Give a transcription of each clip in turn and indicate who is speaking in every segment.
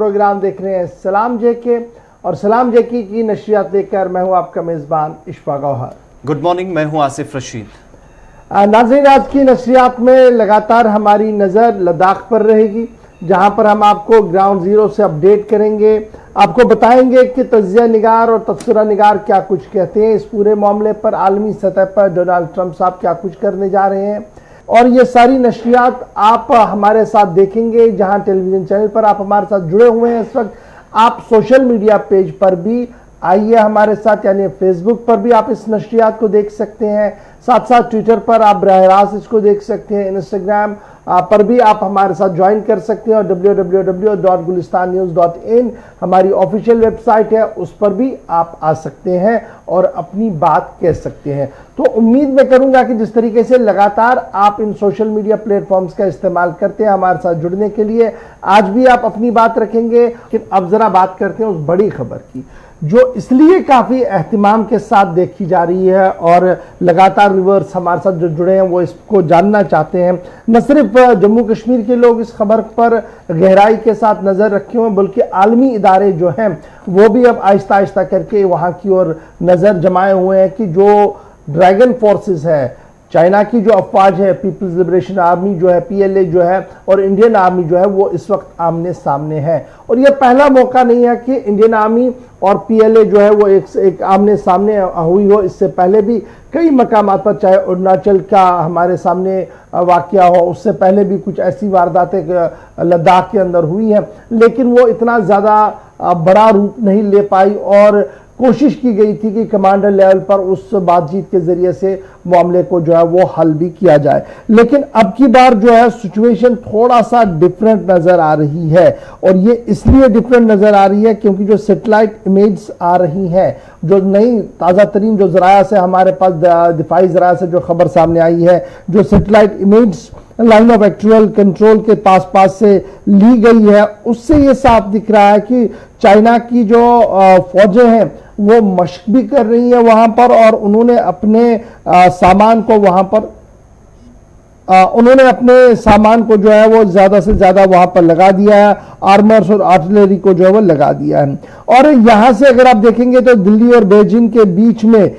Speaker 1: Programme देख रहे हैं सलाम जेके और सलाम जेके की नशरियात लेकर मैं हूं आपका मेज़बान इशफा गौहर।
Speaker 2: गुड मॉर्निंग, मैं हूं आसिफ रशीद।
Speaker 1: नाज़रीन, आज की नशरियात में लगातार हमारी नज़र लद्दाख पर रहेगी, जहां पर हम आपको ग्राउंड ज़ीरो से अपडेट करेंगे, आपको बताएंगे कि तज्ज़िया निगार और तबसरा निगार क्या कुछ कहते हैं इस पूरे मामले पर। आलमी सतह पर डोनाल्ड ट्रंप साहब क्या कुछ करने जा रहे हैं, और ये सारी नशरियात आप हमारे साथ देखेंगे। जहां टेलीविज़न चैनल पर आप हमारे साथ जुड़े हुए हैं इस वक्त, आप सोशल मीडिया पेज पर भी आइए हमारे साथ, यानी फेसबुक पर भी आप इस नशरियात को देख सकते हैं, साथ साथ ट्विटर पर आप बराह रास्त इसको देख सकते हैं, इंस्टाग्राम पर भी आप हमारे साथ ज्वाइन कर सकते हैं, और www.gulistannews.in हमारी ऑफिशियल वेबसाइट है, उस पर भी आप आ सकते हैं और अपनी बात कह सकते हैं। तो उम्मीद मैं करूंगा कि जिस तरीके से लगातार आप इन सोशल मीडिया प्लेटफॉर्म्स का इस्तेमाल करते हैं हमारे साथ जुड़ने के लिए, आज भी आप अपनी बात रखेंगे। कि अब जरा बात करते हैं उस बड़ी खबर की, जो इसलिए काफ़ी एहतिमाम के साथ देखी जा रही है और लगातार व्यूअर्स हमारे साथ जो जुड़े हैं वो इसको जानना चाहते हैं। न सिर्फ जम्मू कश्मीर के लोग इस खबर पर गहराई के साथ नज़र रखे हुए, बल्कि आलमी इदारे जो हैं वो भी अब आहिस्ता आहिस्ता करके वहाँ की ओर नज़र जमाए हुए हैं कि जो ड्रैगन फोर्सेस है, चाइना की जो अफवाज है, पीपल्स लिबरेशन आर्मी जो है PLA जो है, और इंडियन आर्मी जो है, वो इस वक्त आमने सामने है। और ये पहला मौका नहीं है कि इंडियन आर्मी और PLA जो है वो एक आमने सामने हुई हो। इससे पहले भी कई मकामात पर, चाहे अरुणाचल का हमारे सामने वाकया हो, उससे पहले भी कुछ ऐसी वारदातें लद्दाख के अंदर हुई हैं, लेकिन वो इतना ज़्यादा बड़ा रूप नहीं ले पाई और कोशिश की गई थी कि कमांडर लेवल पर उस बातचीत के जरिए से मामले को जो है वो हल भी किया जाए। लेकिन अब की बार जो है सिचुएशन थोड़ा सा डिफरेंट नजर आ रही है, और ये इसलिए डिफरेंट नजर आ रही है क्योंकि जो सैटेलाइट इमेज आ रही हैं, जो नई ताज़ा तरीन जो जराया से हमारे पास दिफाई जराया से जो खबर सामने आई है, जो satellite image line of actual control के पास से ली गई है, उससे ये साफ दिख रहा है कि चाइना की जो फौजें हैं वो मशक भी कर रही है वहां पर, और उन्होंने अपने सामान को वहां पर अपने सामान को जो है वो ज्यादा से ज्यादा वहां पर लगा दिया है, आर्मर्स और आर्टिलरी को जो है वो लगा दिया है। और यहां से अगर आप देखेंगे तो दिल्ली और बीजिंग के बीच में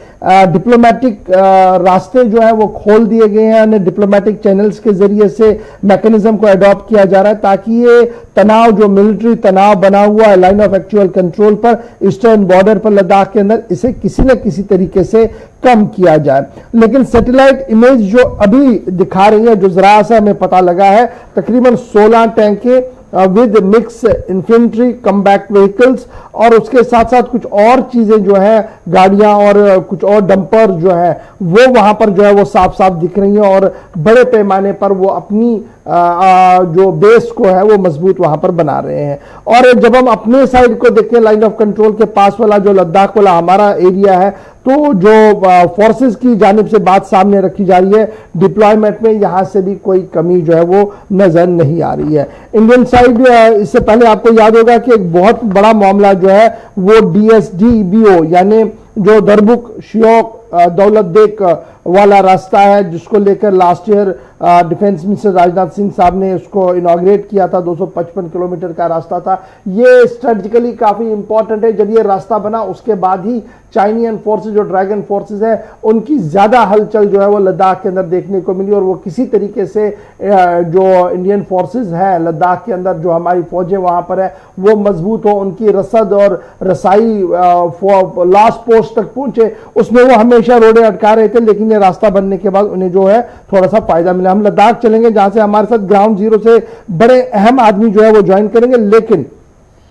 Speaker 1: डिप्लोमेटिक रास्ते जो है वो खोल दिए गए हैं, डिप्लोमेटिक चैनल्स के जरिए से मैकेनिज्म को अडॉप्ट किया जा रहा है, ताकि ये तनाव, जो मिलिट्री तनाव बना हुआ है लाइन ऑफ एक्चुअल कंट्रोल पर, ईस्टर्न बॉर्डर पर लद्दाख के अंदर, इसे किसी न किसी तरीके से कम किया जाए। लेकिन सैटेलाइट इमेज जो अभी दिखा रही है, जो जरा सा हमें पता लगा है, तकरीबन 16 टैंकें with mix infantry combat vehicles, और उसके साथ साथ कुछ और चीजें जो है, गाड़ियां और कुछ और डंपर जो है वो वहां पर जो है वो साफ साफ दिख रही हैं, और बड़े पैमाने पर वो अपनी जो बेस को है वो मजबूत वहां पर बना रहे हैं। और जब हम अपने साइड को देखें, लाइन ऑफ कंट्रोल के पास वाला जो लद्दाख वाला हमारा एरिया है, तो जो फोर्सेस की जानिब से बात सामने रखी जा रही है डिप्लॉयमेंट में, यहां से भी कोई कमी जो है वो नजर नहीं आ रही है। इंडियन साइड, इससे पहले आपको याद होगा कि एक बहुत बड़ा मामला जो है वो DSDBO यानी जो दरबुक श्योक दौलत बेग वाला रास्ता है, जिसको लेकर last year defence minister Rajnath Singh साहब ने उसको इनॉग्रेट किया था। 255 किलोमीटर का रास्ता था। ये स्ट्रेटेजिकली काफी इंपॉर्टेंट है। जब ये रास्ता बना उसके बाद ही चाइनीज फोर्सेज, जो ड्रैगन फोर्सेज है, उनकी ज्यादा हलचल जो है वो लद्दाख के अंदर देखने को मिली, और वो किसी तरीके से जो इंडियन फोर्सेज हैं लद्दाख के अंदर, जो हमारी फौजें वहां पर है, वो मजबूत हो, उनकी रसद और रसाई लास्ट पोस्ट तक पहुंचे, उसमें वो हमेशा रोडे अटका रहे थे। लेकिन ये रास्ता बनने के बाद उन्हें जो है थोड़ा सा फायदा मिला। हम लद्दाख चलेंगे, जहां से हमारे साथ ग्राउंड जीरो से बड़े अहम आदमी जो है वो ज्वाइन करेंगे, लेकिन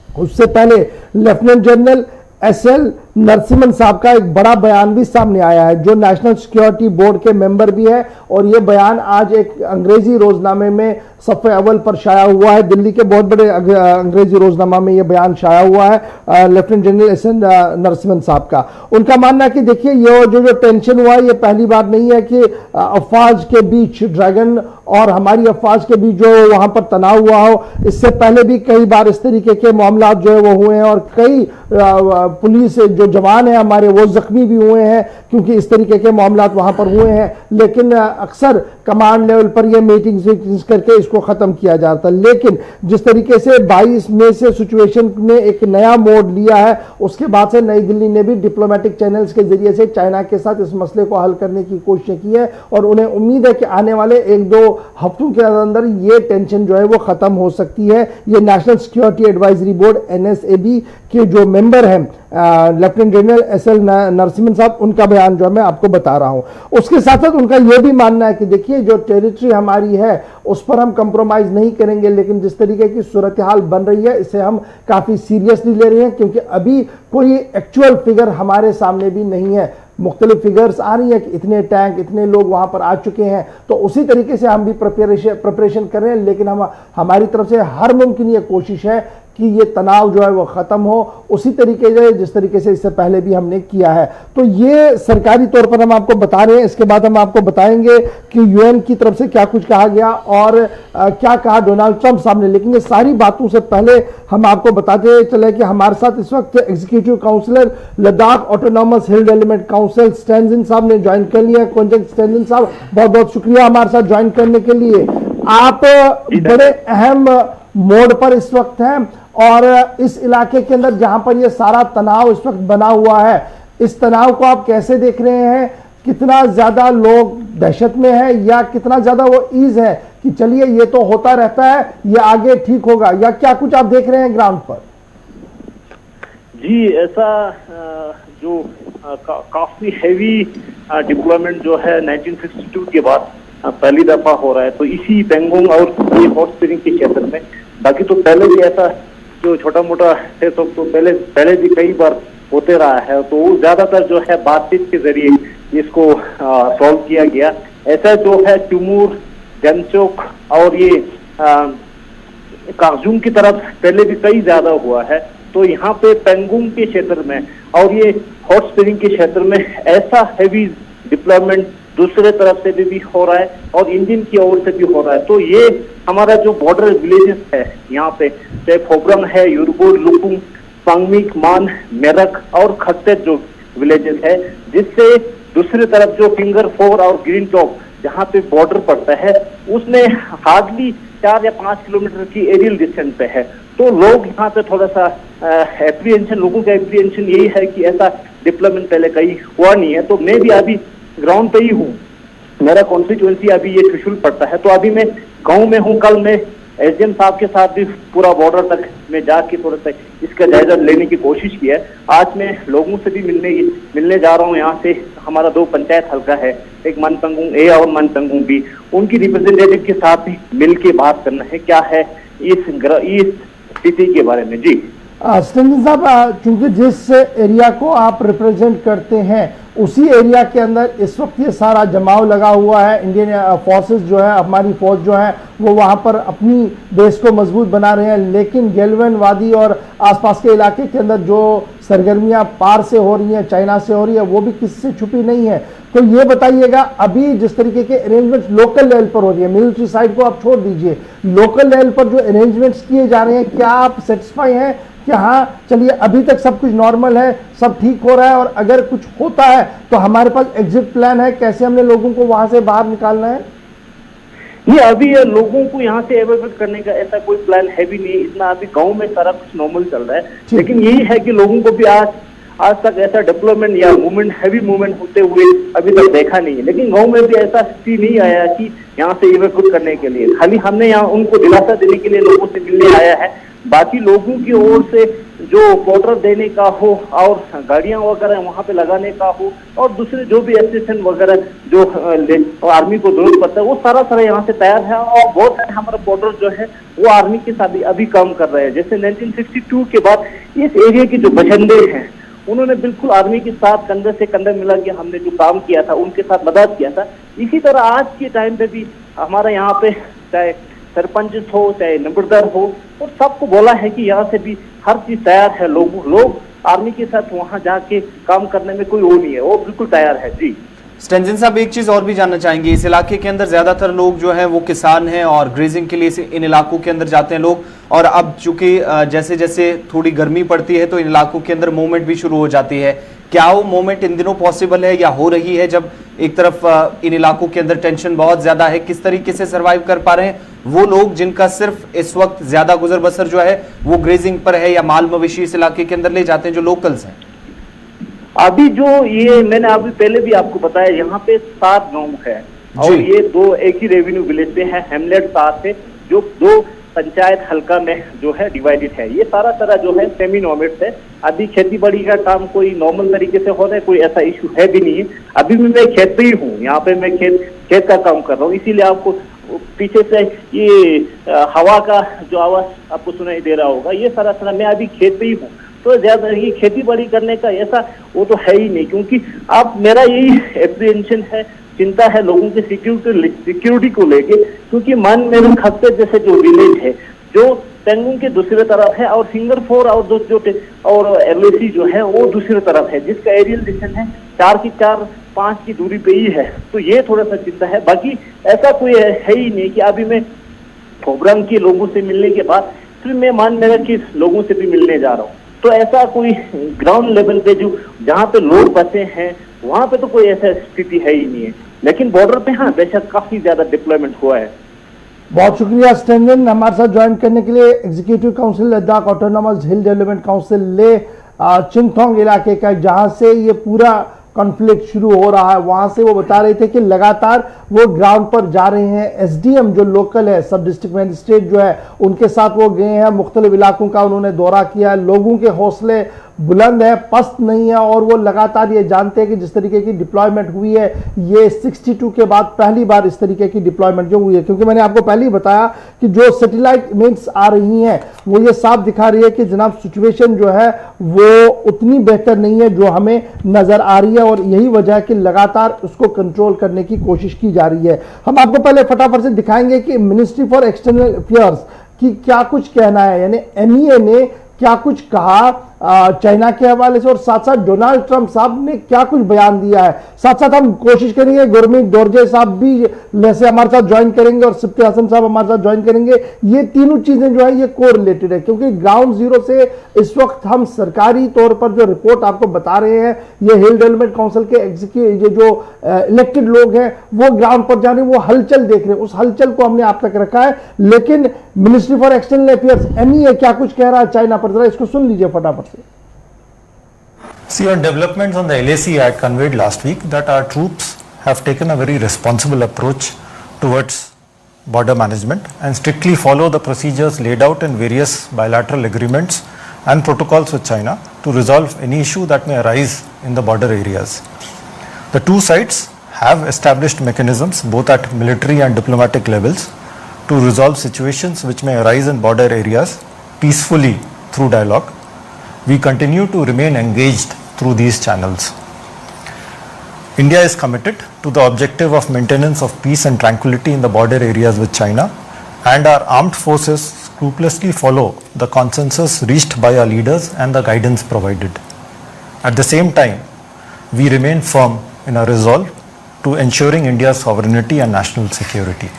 Speaker 1: उससे पहले लेफ्टिनेंट जनरल SL नरसिम्हन साहब का एक बड़ा बयान भी सामने आया है, जो नेशनल सिक्योरिटी बोर्ड के मेंबर भी है, और यह बयान आज एक अंग्रेजी रोजनामे में सफ़े अव्वल पर शाया हुआ है। दिल्ली के बहुत बड़े अंग्रेजी रोजनामा में यह बयान शाया हुआ है लेफ्टिनेंट जनरल SL नरसिम्हन साहब का। उनका मानना है कि देखिए, ये जो टेंशन हुआ है, ये पहली बार नहीं है कि अफवाज के बीच, ड्रैगन और हमारी अफवाज के बीच जो वहां पर तनाव हुआ हो। इससे पहले भी कई बार इस तरीके के मामला जो है वो हुए हैं, और कई पुलिस जो जवान है हमारे वो जख्मी भी हुए हैं, क्योंकि इस तरीके के मामला वहां पर हुए हैं, लेकिन अक्सर कमांड लेवल पर यह मीटिंग्स करके इसको खत्म किया जाता है। लेकिन जिस तरीके से 22 मई से सिचुएशन ने एक नया मोड़ लिया है, उसके बाद से नई दिल्ली ने भी डिप्लोमेटिक चैनल्स के जरिए से चाइना के साथ इस मसले को हल करने की कोशिश की है और उन्हें उम्मीद है कि आने वाले 1-2 हफ्तों के अंदर ये टेंशन जो है वो खत्म हो सकती है। ये national security advisory board NSAB के जो मेंबर हैं लेफ्टिनेंट जनरल SL नरसिम्हन साहब, उनका बयान जो है मैं आपको बता रहा हूं। उसके साथ साथ उनका यह भी मानना है कि देखिए जो टेरिटरी हमारी है उस पर हम कंप्रोमाइज नहीं करेंगे, लेकिन जिस तरीके की सूरत हाल बन रही है इसे हम काफी सीरियसली ले रहे हैं, क्योंकि अभी कोई एक्चुअल फिगर हमारे सामने भी नहीं है। मुख्तलिफ फिगर्स आ रही है कि इतने टैंक, इतने लोग वहां पर आ चुके हैं, तो उसी तरीके से हम भी प्रिपरेशन कर रहे हैं। लेकिन हमारी तरफ से हर मुमकिन ये कोशिश है कि ये तनाव जो है वो खत्म हो, उसी तरीके से जिस तरीके से इससे पहले भी हमने किया है। तो ये सरकारी तौर पर हम आपको बता रहे हैं। इसके बाद हम आपको बताएंगे कि UN की तरफ से क्या कुछ कहा गया और क्या कहा डोनाल्ड ट्रंप साहब ने। लेकिन ये सारी बातों से पहले हम आपको बताते चले कि हमारे साथ इस वक्त executive councillor Ladakh autonomous hill development council Stanzin साहब ने ज्वाइन कर लिया। कुंजन स्टेंजिन साहब, बहुत बहुत शुक्रिया हमारे साथ ज्वाइन करने के लिए। आप बड़े अहम मोड़ पर इस वक्त हैं और इस इलाके के अंदर जहां पर यह सारा तनाव इस वक्त बना हुआ है, इस तनाव को आप कैसे देख रहे हैं? कितना ज्यादा लोग दहशत में है या कितना ज्यादा वो ईज है कि चलिए ये तो होता रहता है, ये आगे ठीक होगा, या क्या कुछ आप देख रहे हैं ग्राउंड पर?
Speaker 3: जी, ऐसा जो काफी हैवी डिप्लॉयमेंट जो है 1962 के बाद पहली दफा हो रहा है, तो इसी पेंगोंग और हॉट स्प्रिंग के क्षेत्र में। बाकी तो पहले भी ऐसा जो छोटा मोटा है तो पहले भी कई बार होते रहा है, तो ज्यादातर जो है बातचीत के जरिए इसको सॉल्व किया गया। ऐसा जो है तिमूर, गंगचोक और ये कागजुम की तरफ पहले भी कई ज्यादा हुआ है। तो यहाँ पे पेंगोंग के क्षेत्र में और ये हॉट स्प्रिंग के क्षेत्र में ऐसा हैवी डिप्लॉयमेंट दूसरे तरफ से भी हो रहा है और इंडियन की ओर से भी हो रहा है। तो ये हमारा जो बॉर्डर विलेजेस है यहाँ पे, चाहे फोब्रम है, यूरबोड, लुपुंग, पांगमिक, मान, मेरक और खत्ते जो विलेजेस है, जिससे दूसरी तरफ जो फिंगर 4 और ग्रीन टॉप जहाँ पे बॉर्डर पड़ता है उसमें हार्डली 4 या 5 किलोमीटर की एरियल डिस्टेंस पे है। तो लोग यहाँ पे थोड़ा सा लोगों का एप्रीहेंशन यही है कि ऐसा डिप्लॉयमेंट पहले कहीं हुआ नहीं है। तो मैं भी अभी ग्राउंड पे ही हूँ, मेरा कॉन्स्टिट्यूएंसी अभी ये त्रिशूल पड़ता है, तो अभी मैं गांव में हूँ। कल मैं SDM साहब के साथ भी पूरा बॉर्डर तक मैं जाके थोड़ा सा इसका जायजा लेने की कोशिश की है। आज मैं लोगों से भी मिलने जा रहा हूँ। यहाँ से हमारा 2 पंचायत हल्का है, एक मनपंगुंग ए और मनपंगुंग बी, उनकी रिप्रेजेंटेटिव के साथ भी मिल के बात करना है क्या है इस स्थिति के बारे में। जी
Speaker 1: स्टेंजिन साहब, चूंकि जिस एरिया को आप रिप्रेजेंट करते हैं उसी एरिया के अंदर इस वक्त ये सारा जमाव लगा हुआ है। इंडियन फोर्सेस जो है, हमारी फौज जो है वो वहाँ पर अपनी बेस को मजबूत बना रहे हैं, लेकिन गेलवन वादी और आसपास के इलाके के अंदर जो सरगर्मियाँ पार से हो रही हैं, चाइना से हो रही है, वो भी किसी से छुपी नहीं है। तो ये बताइएगा, अभी जिस तरीके के अरेंजमेंट्स लोकल लेवल पर हो रही है, मिलिट्री साइड को आप छोड़ दीजिए, लोकल लेवल पर जो अरेंजमेंट्स किए जा रहे हैं, क्या आप सेटिस्फाई हैं कि हाँ चलिए अभी तक सब कुछ नॉर्मल है, सब ठीक हो रहा है, और अगर कुछ होता है तो हमारे पास एग्जिट प्लान है, कैसे हमने लोगों को वहां से बाहर निकालना है?
Speaker 3: ये अभी लोगों को यहाँ से एवैक्यूएट करने का ऐसा कोई प्लान है भी नहीं। इतना अभी गांव में सारा कुछ नॉर्मल चल रहा है, लेकिन यही है कि लोगों को भी आज तक ऐसा डेवलपमेंट या मूवमेंट, हैवी मूवमेंट होते हुए अभी तक देखा नहीं है। लेकिन गांव में भी ऐसा स्थिति नहीं आया कि यहाँ से इवैक्यूएट करने के लिए, खाली हमने यहाँ उनको दिलासा देने के लिए लोगों से मिलने आया है। बाकी लोगों की ओर से जो बॉर्डर देने का हो और गाड़ियां वगैरह वहां पे लगाने का हो और दूसरे जो भी एसिस्टेंट वगैरह जो आर्मी को जरूरत पड़ता है, वो सारा यहाँ से तैयार है। और बहुत सारे हमारा बॉर्डर जो है वो आर्मी के साथ अभी काम कर रहे हैं। जैसे 1962 के बाद इस एरिया के जो बशिंदे हैं उन्होंने बिल्कुल आर्मी के साथ कंधे से कंधे मिला के हमने जो काम किया था उनके साथ मदद किया था। इसी तरह आज के टाइम पे भी हमारा यहाँ पे चाहे सरपंच हो चाहे नंबरदार हो, और सबको बोला है कि यहाँ से भी हर चीज तैयार है। लोग आर्मी के साथ वहां जाके काम करने में कोई वो नहीं है, वो बिल्कुल तैयार है। जी
Speaker 2: स्टेंजन साहब, एक चीज और भी जानना चाहेंगे, इस इलाके के अंदर ज्यादातर लोग जो हैं वो किसान हैं और ग्रेजिंग के लिए इन इलाकों के अंदर जाते हैं लोग, और अब चूंकि जैसे जैसे थोड़ी गर्मी पड़ती है तो इन इलाकों के अंदर मूवमेंट भी शुरू हो जाती है। क्या वो मूवमेंट इन दिनों पॉसिबल है या हो रही है, जब एक तरफ इन इलाकों के अंदर टेंशन बहुत ज्यादा है? किस तरीके से सर्वाइव कर पा रहे हैं वो लोग जिनका सिर्फ इस वक्त ज्यादा गुजर बसर जो है वो ग्रेजिंग पर है, या माल मवेशी इस इलाके के अंदर ले जाते हैं जो लोकल्स हैं?
Speaker 3: अभी जो ये मैंने अभी पहले भी आपको बताया, यहाँ पे 7 गांव है और ये दो एक ही रेवेन्यू विलेज से है, हेमलेट 7 है, जो 2 पंचायत हल्का में जो है डिवाइडेड है। ये सारा जो है सेमी नॉमेड्स है। अभी खेती बाड़ी का काम कोई नॉर्मल तरीके से हो रहा है, कोई ऐसा इशू है भी नहीं है। अभी भी मैं खेत पे ही हूँ, यहाँ पे मैं खेत का काम कर रहा हूँ, इसीलिए आपको पीछे से ये हवा का जो आवाज आपको सुनाई दे रहा होगा, ये सारा मैं अभी खेत पे ही हूँ। तो ज्यादा ये खेती बाड़ी करने का ऐसा वो तो है ही नहीं, क्योंकि आप मेरा यही एप्रीहेंशन है, चिंता है लोगों की सिक्योरिटी को लेके, क्योंकि मान मेरे खस्ते जैसे जो विलेज है जो पेंगुंग के दूसरी तरफ है और सिंगापुर और LAC जो है वो दूसरी तरफ है, जिसका एरियल डिस्टेंस है 4-5 की दूरी पे ही है। तो ये थोड़ा सा चिंता है, बाकी ऐसा कोई है ही नहीं कि अभी मैं प्रोग्राम के लोगों से मिलने के बाद फिर मैं मान मेरा कि लोगों से भी मिलने जा रहा हूँ। तो ऐसा कोई ग्राउंड लेवल पे जो जहाँ पे लोग बसे हैं वहां पे तो कोई ऐसा स्थिति है ही नहीं है, लेकिन बॉर्डर पे हाँ बेशक काफी ज्यादा डिप्लॉयमेंट हुआ है।
Speaker 1: बहुत शुक्रिया स्टेंजन हमारे साथ ज्वाइन करने के लिए। Executive council Ladakh autonomous hill development council ले चिंगथोंग इलाके का, जहां से ये पूरा कॉन्फ्लिक्ट शुरू हो रहा है, वहां से वो बता रहे थे कि लगातार वो ग्राउंड पर जा रहे हैं। SDM जो लोकल है, सब डिस्ट्रिक्ट मजिस्ट्रेट जो है, उनके साथ वो गए हैं, मुख्तलिफ इलाकों का उन्होंने दौरा किया। लोगों के हौसले बुलंद है, पस्त नहीं है, और वो लगातार ये जानते हैं कि जिस तरीके की डिप्लॉयमेंट हुई है, ये 62 के बाद पहली बार इस तरीके की डिप्लॉयमेंट जो हुई है। क्योंकि मैंने आपको पहले ही बताया कि जो सैटेलाइट इमेज आ रही हैं वो ये साफ दिखा रही है कि जनाब सिचुएशन जो है वो उतनी बेहतर नहीं है जो हमें नजर आ रही है, और यही वजह है कि लगातार उसको कंट्रोल करने की कोशिश की जा रही है। हम आपको पहले फटाफट से दिखाएंगे कि मिनिस्ट्री फॉर एक्सटर्नल अफेयर्स की क्या कुछ कहना है, यानी MEA ने क्या कुछ कहा चाइना के हवाले से, और साथ साथ डोनाल्ड ट्रंप साहब ने क्या कुछ बयान दिया है। साथ साथ हम कोशिश करेंगे गुरमीत डोरजे साहब भी जैसे हमारे साथ ज्वाइन करेंगे और सिफ्ती हसन साहब हमारे साथ ज्वाइन करेंगे। ये तीनों चीजें जो है ये को रिलेटेड है, क्योंकि ग्राउंड जीरो से इस वक्त हम सरकारी तौर पर जो रिपोर्ट आपको बता रहे हैं, ये हिल डेवलपमेंट काउंसिल के एग्जीक्यूटिव जो इलेक्टेड लोग हैं वो ग्राउंड पर जा रहे हैं, वो हलचल देख रहे हैं, उस हलचल को हमने आप तक रखा है। लेकिन ministry for external affairs MEA क्या कुछ कह रहा है चाइना पर, जरा इसको सुन लीजिए फटाफट से।
Speaker 4: See, on developments on the LAC, I had conveyed last week that our troops have taken a very responsible approach towards border management and strictly follow the procedures laid out in various bilateral agreements and protocols with China to resolve any issue that may arise in the border areas. The two sides have established mechanisms both at military and diplomatic levels to resolve situations which may arise in border areas peacefully through dialogue. We continue to remain engaged through these channels. India is committed to the objective of maintenance of peace and tranquility in the border areas with China, and our armed forces scrupulously follow the consensus reached by our leaders and the guidance provided. At the same time, we remain firm in our resolve to ensuring India's sovereignty and national security.